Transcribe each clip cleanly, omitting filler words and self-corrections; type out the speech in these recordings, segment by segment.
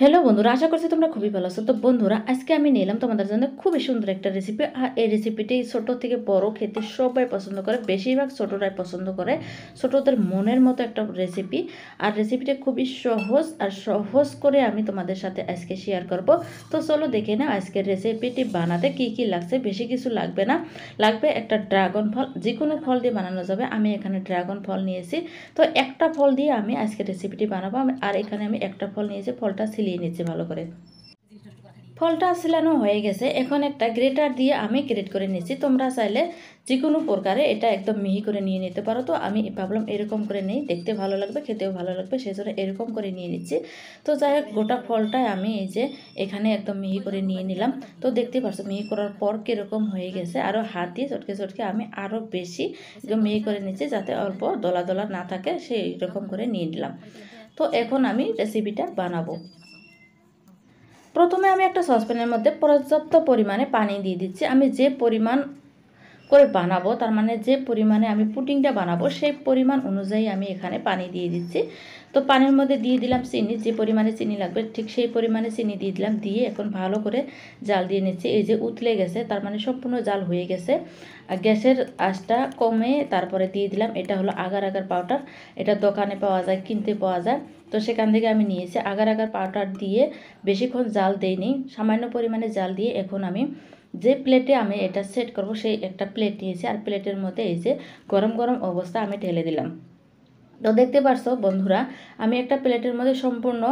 Hello বন্ধুরা, আশা করছি তোমরা খুবই ভালো আছো। তো বন্ধুরা, আজকে আমি নিলাম তোমাদের জন্য খুবই সুন্দর একটা রেসিপি। আর এই রেসিপিটি ছোট থেকে বড় খেতে সবাই পছন্দ করে, বেশিরভাগ ছোটরাই পছন্দ করে। ছোটদের মনের মতো একটা রেসিপি। আর রেসিপিটা খুবই সহজ, আর সহজ করে আমি তোমাদের সাথে আজকে শেয়ার করব। তো চলো দেখে নাও আজকের রেসিপিটি বানাতে কি কি লাগছে। বেশি কিছু লাগবে না, লাগবে একটা ড্রাগন ফল। যে কোনো ফল দিয়ে বানানো যাবে। আমি এখানে ড্রাগন ফল নিয়েছি। তো একটা ফল দিয়ে আমি আজকে রেসিপিটি বানাবো। আর এখানে আমি একটা ফল নিয়েছি, ফলটা ছিলিয়ে নিচ্ছি ভালো করে। ফলটা ছিলানো হয়ে গেছে, এখন একটা গ্রেটার দিয়ে আমি গ্রেট করে নিচ্ছি। তোমরা চাইলে যে কোনো প্রকারে এটা একদম মিহি করে নিয়ে নিতে পারো। তো আমি ভাবলাম এরকম করে নিই, দেখতে ভালো লাগবে, খেতেও ভালো লাগবে, সেই জন্য এরকম করে নিয়ে নিচ্ছি। তো যাই হোক, গোটা ফলটাই আমি এই যে এখানে একদম মিহি করে নিয়ে নিলাম। তো দেখতে পাচ্ছ মিহি করার পর কীরকম হয়ে গেছে। আরও হাত দিয়ে চটকে চটকে আমি আরও বেশি একদম মিহি করে নিচ্ছি, যাতে অল্প দলা দলা না থাকে, সেই রকম করে নিয়ে নিলাম। তো এখন আমি রেসিপিটা বানাবো। প্রথমে আমি একটা সসপ্যানের মধ্যে পর্যাপ্ত পরিমাণে পানি দিয়ে দিচ্ছি। আমি যে পরিমাণ করে বানাবো, তার মানে যে পরিমাণে আমি পুডিংটা বানাবো সেই পরিমাণ অনুযায়ী আমি এখানে পানি দিয়ে দিচ্ছি। তো পানির মধ্যে দিয়ে দিলাম চিনি, যে পরিমাণে চিনি লাগবে ঠিক সেই পরিমাণে চিনি দিয়ে দিলাম। দিয়ে এখন ভালো করে জাল দিয়ে নিচ্ছি। এই যে উতলে গেছে, তার মানে সম্পূর্ণ জাল হয়ে গেছে। আর গ্যাসের আঁচটা কমে তারপরে দিয়ে দিলাম, এটা হলো আগার আগার পাউডার। এটা দোকানে পাওয়া যায়, কিনতে পাওয়া যায়। তো সেখান থেকে আমি নিয়েছি আগার আগার পাউডার দিয়ে। বেশিক্ষণ জাল দেইনি, সামান্য পরিমাণে জাল দিয়ে এখন আমি যে প্লেটে আমি এটা সেট করব সেই একটা প্লেট নিয়েছি। আর প্লেটের মধ্যে এই যে গরম গরম অবস্থা আমি ঢেলে দিলাম। তো দেখতে পারছো বন্ধুরা, আমি একটা প্লেটের মধ্যে সম্পূর্ণ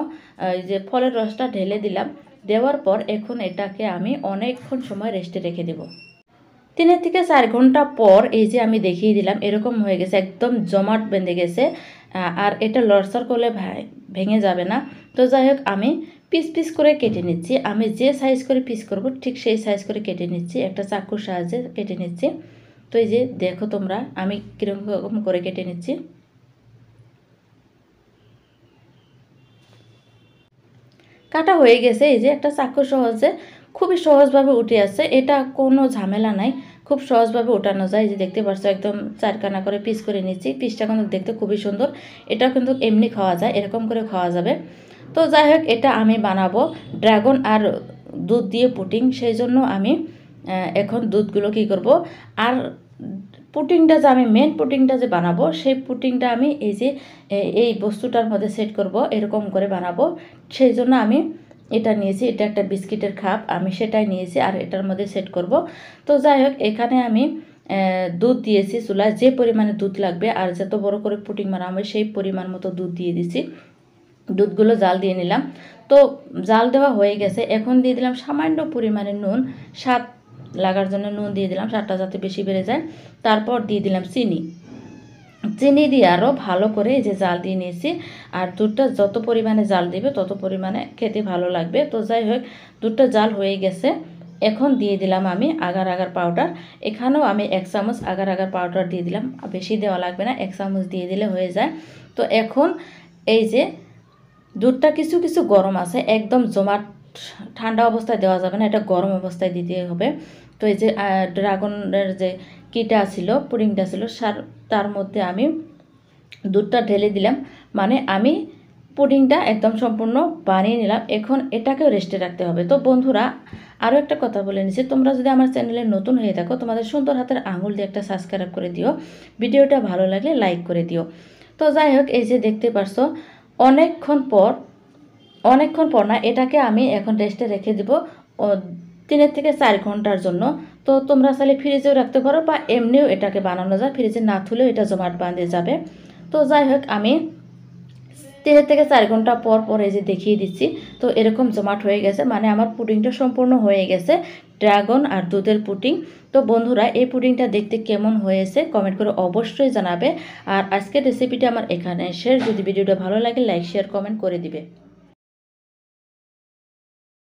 এই যে ফলের রসটা ঢেলে দিলাম। দেওয়ার পর এখন এটাকে আমি অনেকক্ষণ সময় রেস্টে রেখে দেব। 3 থেকে 4 ঘন্টা পর এই যে আমি দেখিয়ে দিলাম, এরকম হয়ে গেছে, একদম জমাট বেঁধে গেছে। আর এটা লড়সড় করলে ভেঙে যাবে না। তো যাই হোক, আমি পিস পিস করে কেটে নিচ্ছি। আমি যে সাইজ করে পিস করব ঠিক সেই সাইজ করে কেটে নিচ্ছি, একটা চাকুর সাহায্যে কেটে নিচ্ছি। তো এই যে দেখো তোমরা, আমি কীরকম করে কেটে নিচ্ছি। কাটা হয়ে গেছে, এই যে একটা চাকু সহজে খুবই সহজভাবে উঠে আসছে। এটা কোনো ঝামেলা নাই, খুব সহজভাবে ওঠানো যায়। যে দেখতে পাচ্ছ একদম চারখানা করে পিস করে নিচ্ছি। পিসটা কিন্তু দেখতে খুবই সুন্দর। এটাও কিন্তু এমনি খাওয়া যায়, এরকম করে খাওয়া যাবে। তো যাই হোক, এটা আমি বানাবো ড্রাগন আর দুধ দিয়ে পুডিং। সেই জন্য আমি এখন দুধগুলো কী করব, আর পুডিংটা যে আমি মেন পুডিংটা যে বানাবো সেই পুডিংটা আমি এই যে এই বস্তুটার মধ্যে সেট করব, এরকম করে বানাবো। সেই জন্য আমি এটা নিয়েছি, এটা একটা বিস্কিটের কাপ, আমি সেটাই নিয়েছি আর এটার মধ্যে সেট করব। তো যাই হোক, এখানে আমি দুধ দিয়েছি চুলায়, যে পরিমাণে দুধ লাগবে আর যত বড় করে পুডিং বানাবো সেই পরিমাণ মতো দুধ দিয়ে দিছি। দুধগুলো জাল দিয়ে নিলাম। তো জাল দেওয়া হয়ে গেছে, এখন দিয়ে দিলাম সামান্য পরিমাণে নুন। স্বাদ লাগার জন্য নুন দিয়ে দিলাম, স্বাদটা যাতে বেশি বেড়ে যায়। তারপর দিয়ে দিলাম চিনি। চিনি দিয়ে আরও ভালো করে এই যে জাল দিয়ে নিয়েছি। আর দুধটা যত পরিমাণে জাল দিবে তত পরিমাণে খেতে ভালো লাগবে। তো যাই হোক, দুধটা জাল হয়ে গেছে। এখন দিয়ে দিলাম আমি আগার আগার পাউডার। এখানেও আমি 1 চামচ আগার আগার পাউডার দিয়ে দিলাম, বেশি দেওয়া লাগবে না, 1 চামচ দিয়ে দিলে হয়ে যায়। তো এখন এই যে দুধটা কিছু কিছু গরম আছে, একদম জমাট ঠান্ডা অবস্থায় দেওয়া যাবে না, এটা গরম অবস্থায় দিতে হবে। তো এই যে ড্রাগনের যে কিটা ছিল, পুডিংটা ছিল, তার মধ্যে আমি দুধটা ঢেলে দিলাম। মানে আমি পুডিংটা একদম সম্পূর্ণ বানিয়ে নিলাম। এখন এটাকেও রেস্টে রাখতে হবে। তো বন্ধুরা, আরও একটা কথা বলে নিচ্ছি, তোমরা যদি আমার চ্যানেলে নতুন হয়ে থাকো, তোমাদের সুন্দর হাতের আঙুল দিয়ে একটা সাবস্ক্রাইব করে দিও, ভিডিওটা ভালো লাগলে লাইক করে দিও। তো যাই হোক, এই যে দেখতে পারছো অনেকক্ষণ পর না, এটাকে আমি এখন রেস্টে রেখে দেব 3 থেকে 4 ঘন্টার জন্য। তো তোমরা চাইলে ফ্রিজেও রাখতে পারো বা এমনিও এটাকে বানানো যায়, ফ্রিজে না থুলেও এটা জমাট বাঁধে যাবে। তো যাই হোক, আমি 3 থেকে 4 ঘন্টা পর এই যে দেখিয়ে দিচ্ছি। তো এরকম জমাট হয়ে গেছে, মানে আমার পুডিংটা সম্পূর্ণ হয়ে গেছে, ড্রাগন আর দুধের পুডিং। তো বন্ধুরা, এই পুডিংটা দেখতে কেমন হয়েছে কমেন্ট করে অবশ্যই জানাবে। আর আজকের রেসিপিটা আমার এখানে শেষ। যদি ভিডিওটা ভালো লাগে লাইক শেয়ার কমেন্ট করে দিবে।